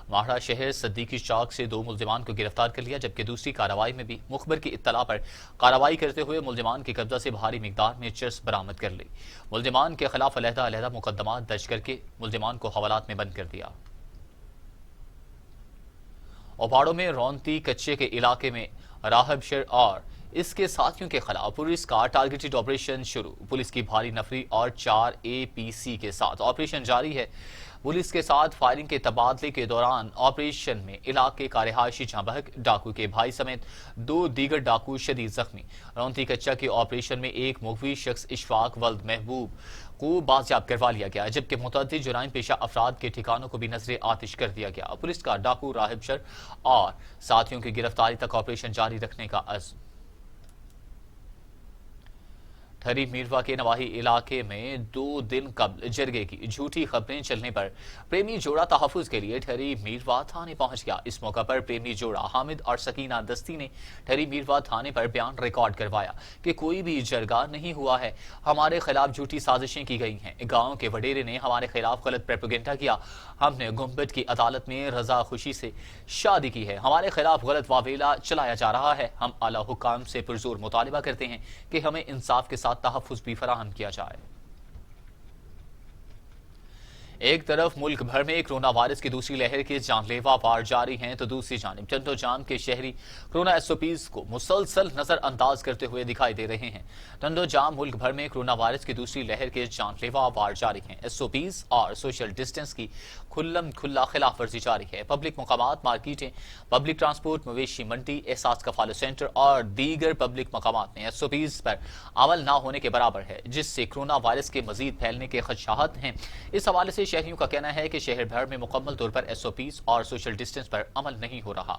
ماہرہ شہر صدیقی چوک سے 2 ملزمان کو گرفتار کر لیا, جبکہ دوسری کارروائی میں بھی مخبر کی اطلاع پر کارروائی کرتے ہوئے ملزمان کے قبضہ سے بھاری مقدار میں چرس برآمد کر لی. ملزمان کے خلاف علیحدہ مقدمات درج کر کے ملزمان کو حوالات میں بند کر دیا. اوباڑوں میں رونتی کچے کے علاقے میں راہب شر اور اس کے ساتھیوں کے خلاف پولیس کا ٹارگیٹڈ آپریشن شروع. پولیس کی بھاری نفری اور 4 APC کے ساتھ آپریشن جاری ہے. پولیس کے ساتھ فائرنگ کے تبادلے کے دوران آپریشن میں علاقے کا رہائشی جاں بحق, ڈاکو کے بھائی سمیت 2 دیگر ڈاکو شدید زخمی. رونتی کچا کے آپریشن میں ایک مغوی شخص اشفاق ولد محبوب کو بازیاب کروا لیا گیا, جبکہ متعدد جرائم پیشہ افراد کے ٹھکانوں کو بھی نظر آتش کر دیا گیا. پولیس کا ڈاکو راہب شر اور ساتھیوں کی گرفتاری تک آپریشن جاری رکھنے کا عزم. ٹھری میروا کے نواحی علاقے میں 2 دن قبل جرگے کی جھوٹی خبریں چلنے پر پریمی جوڑا تحفظ کے لیے ٹھری میروا تھانے پہنچ گیا. اس موقع پر پریمی جوڑا حامد اور سکینہ دستی نے ٹھری میروا تھانے پر بیان ریکارڈ کروایا کہ کوئی بھی جرگہ نہیں ہوا ہے, ہمارے خلاف جھوٹی سازشیں کی گئی ہیں. گاؤں کے وڈیرے نے ہمارے خلاف غلط پروپیگنڈا کیا. ہم نے گنبد کی عدالت میں رضا خوشی سے شادی کی ہے. ہمارے خلاف غلط واویلا چلایا جا رہا ہے. ہم اعلیٰ حکام سے پرزور مطالبہ کرتے ہیں کہ ہمیں انصاف کے ساتھ تحفظ بھی فراہم کیا جائے. ایک طرف ملک بھر میں کرونا وائرس کی دوسری لہر کے جان لیوا وار جاری ہیں, تو دوسری جانب ٹنڈو جام کے شہری کرونا SOPs کو مسلسل نظر انداز کرتے ہوئے دکھائی دے رہے ہیں. ٹنڈو جام ملک بھر میں کرونا وائرس کی دوسری لہر کے جان لیوا وار جاری ہیں. SOPs اور سوشل ڈسٹینس کی کھلم کھلا خلاف ورزی جاری ہے. پبلک مقامات, مارکیٹیں, پبلک ٹرانسپورٹ, مویشی منڈی, احساس کفالت سینٹر اور دیگر پبلک مقامات میں SOPs پر عمل نہ ہونے کے برابر ہے, جس سے کرونا وائرس کے مزید پھیلنے کے خدشات ہیں. اس حوالے سے شہریوں کا کہنا ہے کہ شہر بھر میں مکمل طور پر SOPs اور سوشل ڈسٹینس پر عمل نہیں ہو رہا.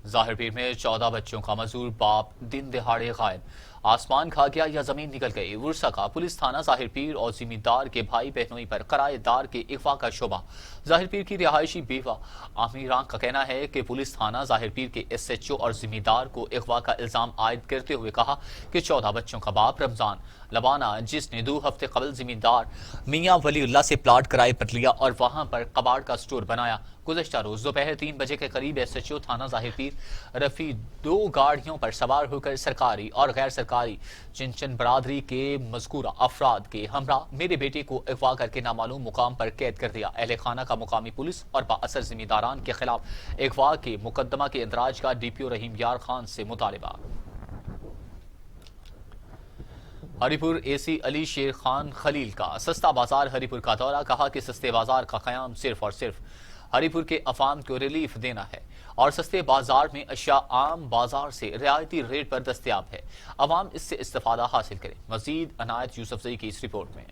ظاہر پیر میں 14 بچوں کا معذور باپ دن دہاڑے غائب. آسمان کھا گیا یا زمین نکل گئی. ورثہ کا پولیس تھانہ ظاہر پیر اور ذمہ دار کے بھائی بہنوئی پر کرایہ دار کے اغوا کا شبہ. ظاہر پیر کی رہائشی بیوہ عامیران کا کہنا ہے کہ پولیس تھانہ ظاہر پیر کے SHO اور ذمہ دار کو اغوا کا الزام عائد کرتے ہوئے کہا کہ 14 بچوں کا باپ رمضان لبانہ, جس نے 2 ہفتے قبل ذمہ دار میاں ولی اللہ سے پلاٹ کرائے پر لیا اور وہاں پر کباڑ کا سٹور بنایا, گزشتہ روز دوپہر 3 بجے کے قریب SHO تھانہ ظاہر پیر رفیع 2 گاڑیوں پر سوار ہو کر سرکاری اور غیر سرکاری چنچن برادری کے مذکورہ افراد کے ہمراہ میرے بیٹے کو اغوا کر کے نامعلوم مقام پر قید کر دیا. اہل خانہ کا مقامی پولیس اور بااثر ذمہ داران کے خلاف اغوا کے مقدمہ کے اندراج کا DPO رحیم یار خان سے مطالبہ. ہری پور AC علی شیر خان خلیل کا سستا بازار ہری پور کا دورہ, کہا کہ سستے بازار کا قیام صرف اور صرف ہری پور کے عوام کو ریلیف دینا ہے اور سستے بازار میں اشیاء عام بازار سے رعایتی ریٹ پر دستیاب ہے. عوام اس سے استفادہ حاصل کریں. مزید عنایت یوسف زئی کی اس رپورٹ میں.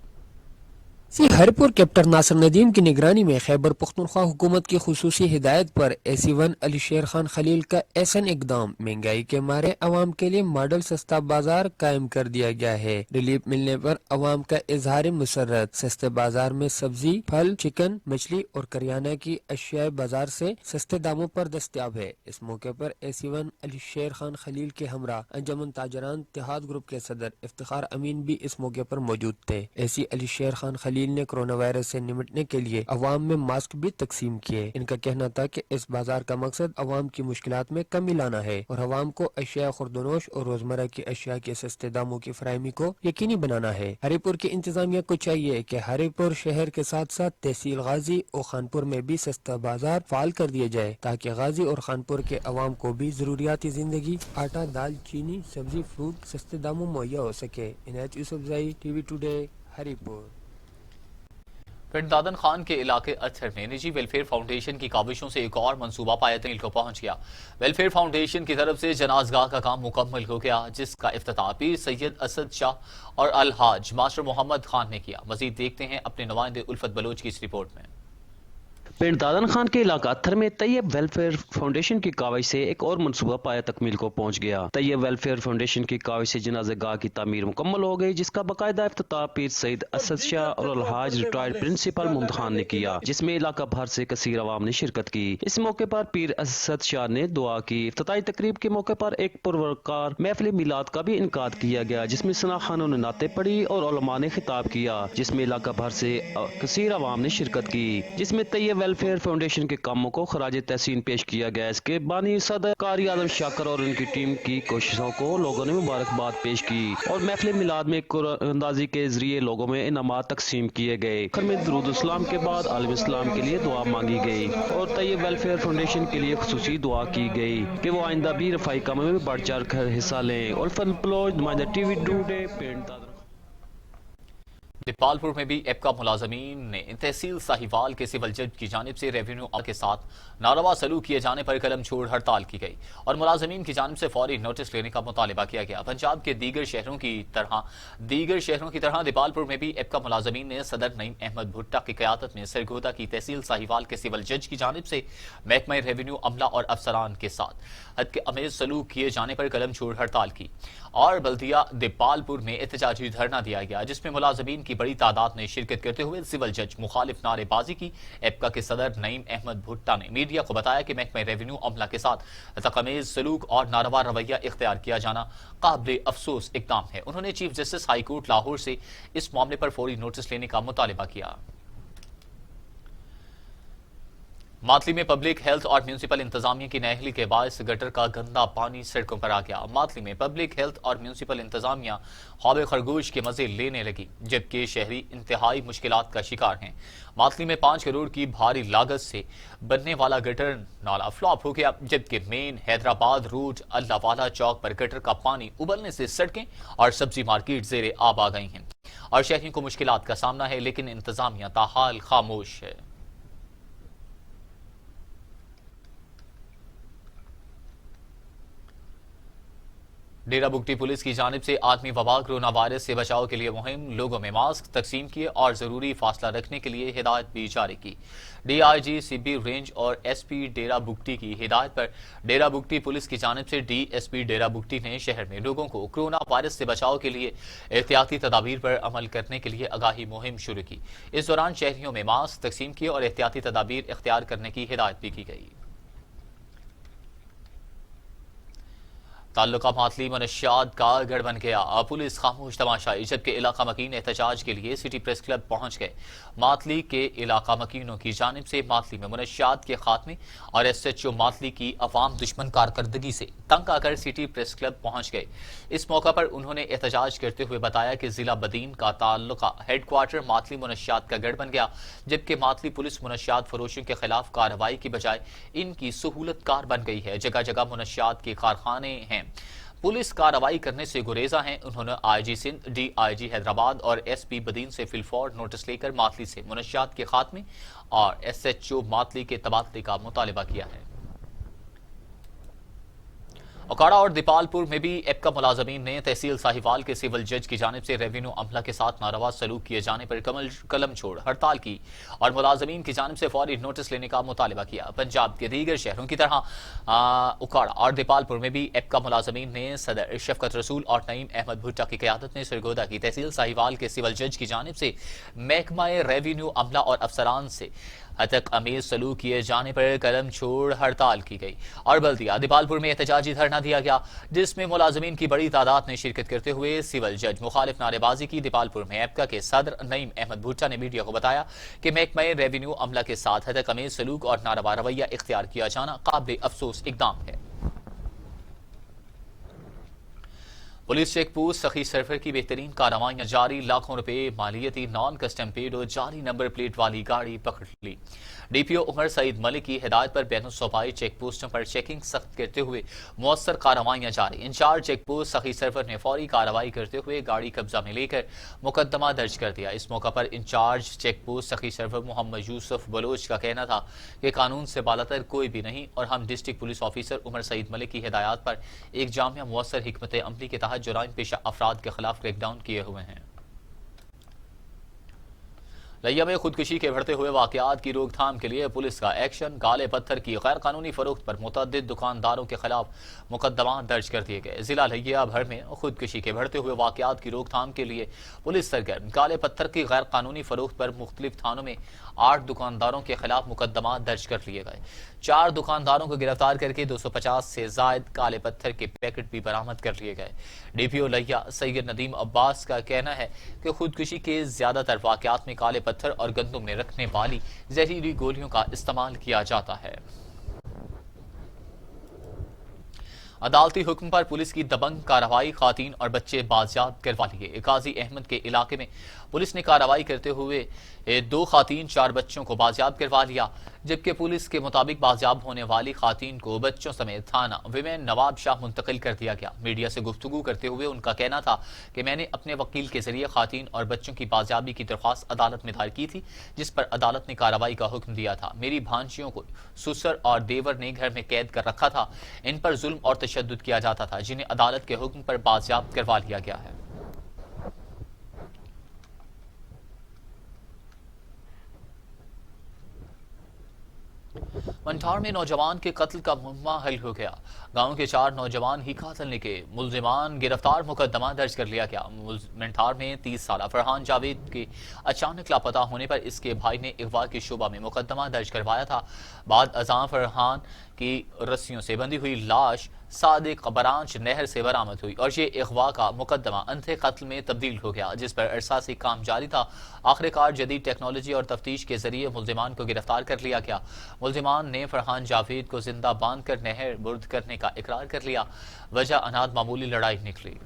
हरिपुर कैप्टन नासिर नदीम की निगरानी में खैबर पख्तूनख्वा हुकूमत की खुसूसी हिदायत पर AC1 अली शेर खान खलील का ऐसन इकदाम महंगाई के मारे अवाम के लिए मॉडल सस्ता बाजार कायम कर दिया गया है। रिलीफ मिलने पर अवाम का इजहार मुसर्रत। सस्ते बाजार में सब्जी, फल, चिकन, मछली और करियाना की अशिया बाजार से सस्ते दामों पर दस्तयाब है। इस मौके पर AC1 अली शेर खान खलील के हमरा अंजमन ताजरान इत्तेहाद ग्रुप के सदर इफ्तिखार अमीन भी इस मौके पर मौजूद थे। AC अली शेर खान खलील ने कोरोना वायरस से निपटने के लिए अवाम में मास्क भी तकसीम किए। इनका कहना था कि इस बाजार का मकसद अवाम की मुश्किलात में कमी लाना है और अवाम को अशिया खुर्दनोश और रोजमर्रा की अशिया के सस्ते दामों की फराहमी को यकीनी बनाना है। हरिपुर की इंतजामिया को चाहिए कि हरिपुर शहर के साथ साथ तहसील गाजी और खानपुर में भी सस्ता बाजार फाल कर दिया जाए ताकि गाजी और खानपुर के अवाम को भी जरूरियाती जिंदगी आटा, दाल, चीनी, सब्जी, फ्रूट सस्ते दामों मुहैया हो सके। इनायत यूसुफजई, TV टुडे, हरिपुर। पिंड दादन खान के इलाके अत्थर में निजी वेलफेयर फाउंडेशन की काविशों से एक और मंसूबा पायतनील को पहुंच गया। वेलफेयर फाउंडेशन की तरफ से जनाजगाह का काम मुकम्मल हो गया, जिसका इफ्तिताह पीर सैयद असद शाह और अलहाज मास्टर मोहम्मद खान ने किया। मजीद देखते हैं अपने नुमाइंदे उल्फत बलोच की इस रिपोर्ट में। पिंड दादन खान के इलाका अत्थर में तैयब वेलफेयर फाउंडेशन की काविश से एक और मनसूबा पाया तकमील को पहुंच गया। तैयब वेलफेयर फाउंडेशन की काविश से जनाज़गाह की तामीर मुकम्मल हो गई, जिसका बाकायदा इफ्तिताह पीर सईद असद शाह और अलहाज रिटायर्ड प्रिंसिपल मुमद खान ने किया, जिसमें इलाका भर से कसीर अवाम ने शिरकत की। इस मौके पर पीर असद शाह ने दुआ की। इफ्तिताही तकरीब के मौके पर एक पुरवकार महफिल मिलाद का भी इनकाद किया गया, जिसमें सना खानों ने नाते पढ़ी और उलमा ने खिताब किया, जिसमें इलाका भर से कसीर अवाम ने शिरकत की, जिसमें तैयब वेलफेयर फाउंडेशन के कामों को खराज तहसीन पेश किया गया। इसके बानी सदर कारी आदम शाकर और उनकी टीम की कोशिशों को लोगों ने मुबारकबाद पेश की और महफिल मिलाद में कुरानंदाजी के जरिए लोगों में इनामात तकसीम किए गए। आखिर में दुरूद इस्लाम के बाद आलम इस्लाम के लिए दुआ मांगी गई और तैयब वेलफेयर फाउंडेशन के लिए खुसूसी दुआ की गई कि वो आइंदा भी रफाई कामों में बढ़ चढ़ कर हिस्सा लें। उल्फत बलोच, नुमाइंदा TV टुडे, पिंड दादन। दीपालपुर में भी एपका मुलाजमीन ने तहसील साहिवाल के सिविल जज की जानिब से रेवेन्यू के साथ नारवा सलूक किए जाने पर कलम छोड़ हड़ताल की गई और मुलाजमीन की जानिब से फौरी नोटिस लेने का मुतालिबा किया गया। पंजाब के दीगर शहरों की तरह दीपालपुर में भी एपका मुलाजमीन ने सदर नईम अहमद भुट्टा की क़यादत में सरगोदा की तहसील साहिवाल के सिविल जज की जानिब से महकमा रेवेन्यू अमला और अफसरान के साथ हद के अमेज सलूक किए जाने पर कलम छोड़ हड़ताल की और बल्दिया दीपालपुर में एहतजाजी धरना दिया गया, जिसमें मुलाजमीन की बड़ी तादाद ने शिरकत करते हुए सिविल जज मुखालिफ नारेबाजी की। एपका के सदर नईम अहमद भुट्टा ने मीडिया को बताया कि महकमा रेवेन्यू अमला के साथ तकमीज सलूक और नारवा रवैया इख्तियार किया जाना काबिल अफसोस इकदाम है। उन्होंने chief justice high court Lahore से इस मामले पर फौरी नोटिस लेने का मुतालिबा किया। मातली में पब्लिक हेल्थ और म्यूनिसिपल इंतजामिया की नाअहली के बायस गटर का गंदा पानी सड़कों पर आ गया। मातली में पब्लिक हेल्थ और म्यूनिसिपल इंतजामिया ख्वाब खरगोश के मजे लेने लगी, जबकि शहरी इंतहाई मुश्किलात का शिकार हैं। मातली में 5 करोड़ की भारी लागत से बनने वाला गटर नाला फ्लॉप हो गया, जबकि मेन हैदराबाद रोड अल्लाहवाला चौक पर गटर का पानी उबलने से सड़कें और सब्जी मार्केट जेरे आब आ गई हैं और शहरियों को मुश्किलात का सामना है, लेकिन इंतजामिया ताहाल खामोश है। डेरा बुगटी पुलिस की जानिब से आदमी वबा कोरोना वायरस से बचाव के लिए मुहिम, लोगों में मास्क तकसीम किए और जरूरी फासला रखने के लिए हिदायत भी जारी की। DIG CB रेंज और SP डेरा बुगटी की हिदायत पर डेरा बुगटी पुलिस की जानिब से DSP डेरा बुगटी ने शहर में लोगों को कोरोना वायरस से बचाव के लिए एहतियाती तदाबीर पर अमल करने के लिए आगाही मुहिम शुरू की। इस दौरान शहरियों में मास्क तकसीम किए और एहतियाती तदाबीर इख्तियार करने की हिदायत भी की गई। ताल्लुका मातली मनशियात का गढ़ बन गया, पुलिस खामोश तमाशाई, जबकि इलाका मकीन एहतजाज के लिए सिटी प्रेस क्लब पहुंच गए। मातली के इलाका मकीनों की जानिब से मातली में मनशियात के खात्मे और SHO मातली की अवाम दुश्मन कारकर्दगी से तंग आकर सिटी प्रेस क्लब पहुंच गए। इस मौका पर उन्होंने एहतजाज करते हुए बताया कि जिला बदीन का ताल्लुका हेडक्वार्टर मातली मनशियात का गढ़ बन गया, जबकि मातली पुलिस मनशियात फरोशों के खिलाफ कार्रवाई की बजाय इनकी सहूलत कार बन गई है। जगह जगह मनशियात के कारखाने हैं, पुलिस कार्रवाई करने से गुरेजा हैं। उन्होंने IG सिंध, DIG हैदराबाद और SP बदीन से फिलफौर नोटिस लेकर मातली से मुनशियात के खात्मे और SHO मातली के तबादले का मुतालिबा किया है। اوکاڑا اور دیپالپور میں بھی ایپکا ملازمین نے تحصیل ساہیوال کے سول جج کی جانب سے ریونیو عملہ کے ساتھ ناروا سلوک کیے جانے پر قلم چھوڑ ہڑتال کی اور ملازمین کی جانب سے فوری نوٹس لینے کا مطالبہ کیا۔ پنجاب کے دیگر شہروں کی طرح اوکاڑا اور دیپالپور میں بھی ایپکا ملازمین نے صدر شفقت رسول اور نعیم احمد بھٹا کی قیادت میں سرگودا کی تحصیل ساہیوال کے سول جج کی جانب سے محکمہ ریونیو عملہ اور افسران سے حتک امیز سلوک کیے جانے پر قلم چھوڑ ہڑتال کی گئی اور بلدیہ دیپالپور میں احتجاجی دھرنا دیا گیا، جس میں ملازمین کی بڑی تعداد نے شرکت کرتے ہوئے سول جج مخالف نعرے بازی کی۔ دیپالپور میں ایپکا کے صدر نعیم احمد بھٹا نے میڈیا کو بتایا کہ محکمہ ریونیو عملہ کے ساتھ حتک امیز سلوک اور ناروا رویہ اختیار کیا جانا قابل افسوس اقدام ہے۔ پولیس چیک پوسٹ سخی سرفر کی بہترین کارروائیاں جاری، لاکھوں روپے مالیتی نان کسٹم پیڈ اور جعلی نمبر پلیٹ والی گاڑی پکڑ لی۔ ڈی پی او عمر سعید ملک کی ہدایت پر بین الصوبائی چیک پوسٹوں پر چیکنگ سخت کرتے ہوئے مؤثر کارروائیاں جاری۔ انچارج چیک پوسٹ سخی سرفر نے فوری کارروائی کرتے ہوئے گاڑی قبضہ میں لے کر مقدمہ درج کر دیا۔ اس موقع پر انچارج چیک پوسٹ سخی سرفر محمد یوسف بلوچ کا کہنا تھا کہ قانون سے بالاتر کوئی بھی نہیں اور ہم ڈسٹرکٹ پولیس آفیسر عمر سعید ملک کی ہدایات پر ایک جامع مؤثر حکمت عملی کے تحت جرائم پیشہ افراد کے خلاف کریک ڈاؤن کیے ہوئے ہیں۔ لیا میں خودکشی کے بڑھتے ہوئے واقعات کی روک تھام کے لیے پولیس کا ایکشن، کالے پتھر کی غیر قانونی فروخت پر متعدد دکانداروں کے خلاف مقدمات درج کر دیے گئے۔ ضلع لیا بھر میں خودکشی کے بڑھتے ہوئے واقعات کی روک تھام کے لیے پولیس سرگرم، کالے پتھر کی غیر قانونی فروخت پر مختلف تھانوں میں 8 دکانداروں کے خلاف مقدمات درج کر لیے گئے۔ 4 دکانداروں کو گرفتار کر کے 250 سے زائد کالے پتھر کے پیکٹ بھی برآمد کر لیے گئے۔ ڈی پی او لیا سید ندیم عباس کا کہنا ہے کہ خودکشی کے زیادہ تر واقعات میں کالے پتھر اور گندم میں رکھنے والی زہریلی گولیوں کا استعمال کیا جاتا ہے۔ عدالتی حکم پر پولیس کی دبنگ کارروائی، خواتین اور بچے بازیاب کروا لیے۔ قاضی احمد کے علاقے میں پولیس نے کارروائی کرتے ہوئے 2 خواتین 4 بچوں کو بازیاب کروا لیا، جبکہ پولیس کے مطابق بازیاب ہونے والی خواتین کو بچوں سمیت تھانہ ویمن نواب شاہ منتقل کر دیا گیا۔ میڈیا سے گفتگو کرتے ہوئے ان کا کہنا تھا کہ میں نے اپنے وکیل کے ذریعے خواتین اور بچوں کی بازیابی کی درخواست عدالت میں دائر کی تھی، جس پر عدالت نے کارروائی کا حکم دیا تھا۔ میری بھانجیوں کو سسر اور دیور نے گھر میں قید کر رکھا تھا، ان پر ظلم اور تشدد کیا جاتا تھا، جنہیں عدالت کے حکم پر بازیاب کروا لیا گیا ہے۔ منٹھار میں نوجوان کے قتل کا معمہ حل ہو گیا، گاؤں کے 4 نوجوان ہی قاتل نکلے، ملزمان گرفتار، مقدمہ درج کر لیا گیا۔ منٹھار میں 30 سالہ فرحان جاوید کے اچانک لاپتہ ہونے پر اس کے بھائی نے اغوا کے شعبہ میں مقدمہ درج کروایا تھا۔ بعد ازاں فرحان کی رسیوں سے بندھی ہوئی لاش صادق برانچ نہر سے برآمد ہوئی اور یہ اغوا کا مقدمہ انتھے قتل میں تبدیل ہو گیا، جس پر عرصہ سے کام جاری تھا۔ آخرکار جدید ٹیکنالوجی اور تفتیش کے ذریعے ملزمان کو گرفتار کر لیا گیا۔ ملزمان نے فرحان جاوید کو زندہ باندھ کر نہر برد کرنے کا اقرار کر لیا۔ وجہ اناد معمولی لڑائی نکلی۔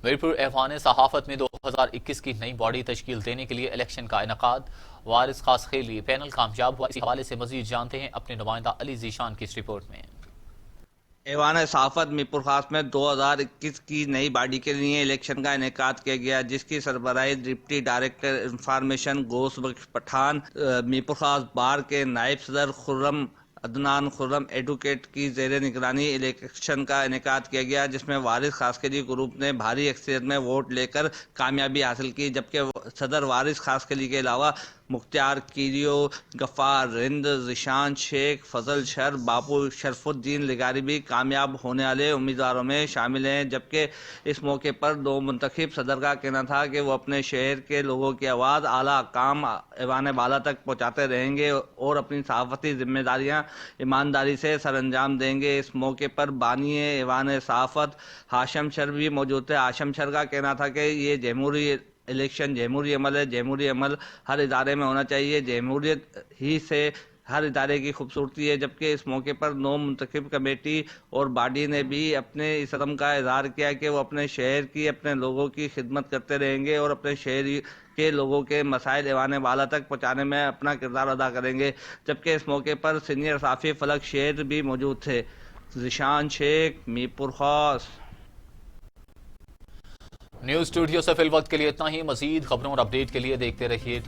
میرپور ایوان صحافت میں 2021 کی نئی باڈی تشکیل دینے کے لیے الیکشن کا انعقاد، وارث خاص خیلی پینل کامیاب ہوا۔ اسی حوالے سے مزید جانتے ہیں اپنے نمائندہ علی ذیشان کی اس رپورٹ میں۔ ایوان صحافت میرپور خاص میں 2021 کی نئی باڈی کے لیے الیکشن کا انعقاد کیا گیا، جس کی سربراہی ڈپٹی ڈائریکٹر انفارمیشن گوس بخش پٹھان، میرپور خاص بار کے نائب صدر عدنان خرم ایڈوکیٹ کی زیر نگرانی الیکشن کا انعقاد کیا گیا، جس میں وارث خاصخیلی گروپ نے بھاری اکثریت میں ووٹ لے کر کامیابی حاصل کی، جبکہ صدر وارث خاصخیلی کے علاوہ مختار کیریو، غفار رند، ذیشان شیخ، فضل شر، باپو شرف الدین لگاری بھی کامیاب ہونے والے امیدواروں میں شامل ہیں۔ جبکہ اس موقع پر 2 منتخب صدر کا کہنا تھا کہ وہ اپنے شہر کے لوگوں کی آواز اعلیٰ کام ایوان بالا تک پہنچاتے رہیں گے اور اپنی صحافتی ذمہ داریاں ایمانداری سے سر انجام دیں گے۔ اس موقع پر بانی ایوان صحافت ہاشم شر بھی موجود تھے۔ ہاشم شر کا کہنا تھا کہ یہ جمہوری الیکشن جمہوری عمل ہے، جمہوری عمل ہر ادارے میں ہونا چاہیے، جمہوریت ہی سے ہر ادارے کی خوبصورتی ہے۔ جبکہ اس موقع پر 9 منتخب کمیٹی اور باڈی نے بھی اپنے اس عزم کا اظہار کیا کہ وہ اپنے شہر کی، اپنے لوگوں کی خدمت کرتے رہیں گے اور اپنے شہر کے لوگوں کے مسائل ایوان بالا تک پہنچانے میں اپنا کردار ادا کریں گے۔ جبکہ اس موقع پر سینئر صحافی فلک شیر بھی موجود تھے۔ ذیشان شیخ، میرپور خاص۔ نیوز اسٹوڈیو سے فی الوقت کے لیے اتنا ہی، مزید خبروں اور اپڈیٹ کے لیے دیکھتے رہیے